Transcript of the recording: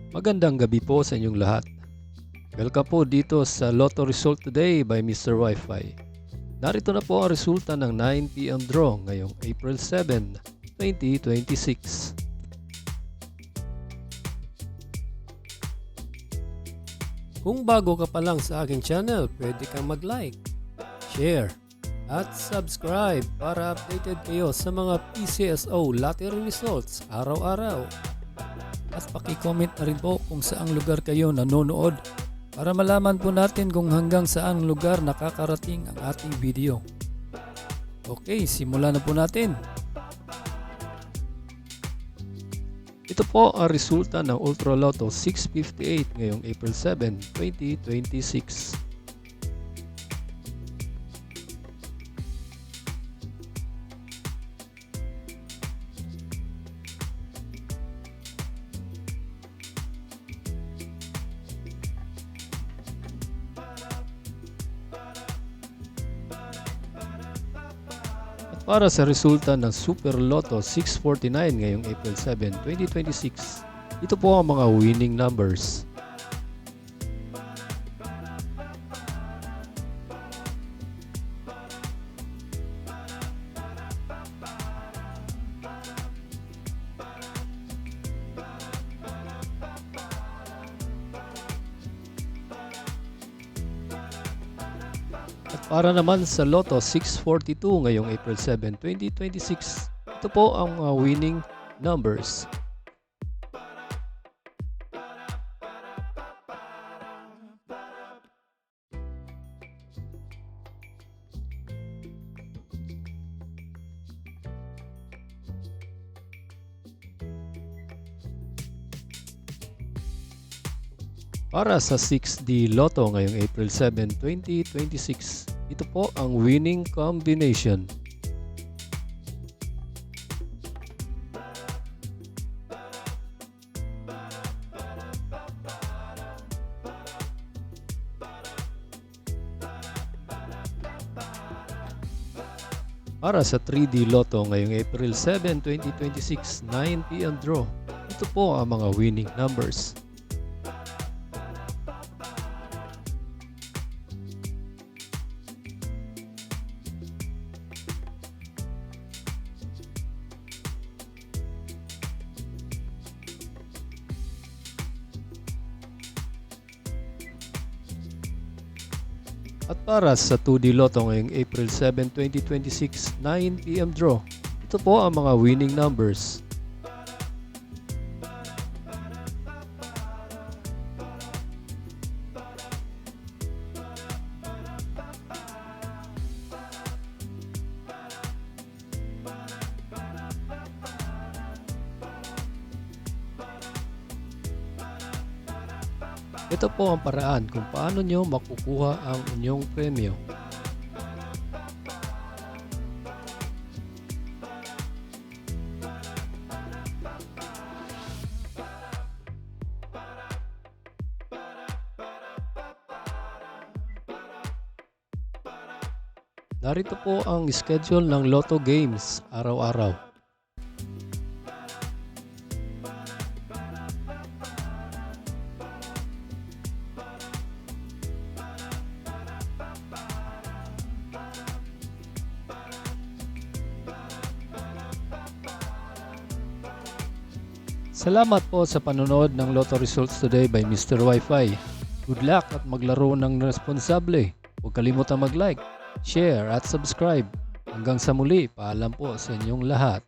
Magandang gabi po sa inyong lahat. Welcome po dito sa Lotto Result Today by Mr. Wi-Fi. Narito na po ang resulta ng 9 PM draw ngayong April 7, 2026. Kung bago ka pa lang sa aking channel, pwede kang mag-like, share, at subscribe para updated kayo sa mga PCSO lottery results araw-araw. At paki-comment na rin po kung saang lugar kayo nanonood para malaman po natin kung hanggang saang lugar nakakarating ang ating video. Okay, simulan na po natin. Ito po ang resulta ng Ultra Lotto 658 ngayong April 7, 2026. Para sa resulta ng Super Lotto 649 ngayong April 7, 2026, ito po ang mga winning numbers. At para naman sa Lotto 642 ngayong April 7, 2026, ito po ang mga winning numbers. Para sa 6D Lotto ngayong April 7, 2026, ito po ang winning combination. Para sa 3D Lotto ngayong April 7, 2026, 9 PM draw, ito po ang mga winning numbers. At para sa 2D Lotto ngayong April 7, 2026, 9 PM draw, ito po ang mga winning numbers. Ito po ang paraan kung paano nyo makukuha ang inyong premyo. Narito po ang schedule ng Lotto Games araw-araw. Salamat po sa panonood ng Lotto Results Today by Mr. Wi-Fi. Good luck at maglaro ng responsable. Huwag kalimutang mag-like, share at subscribe. Hanggang sa muli, paalam po sa inyong lahat.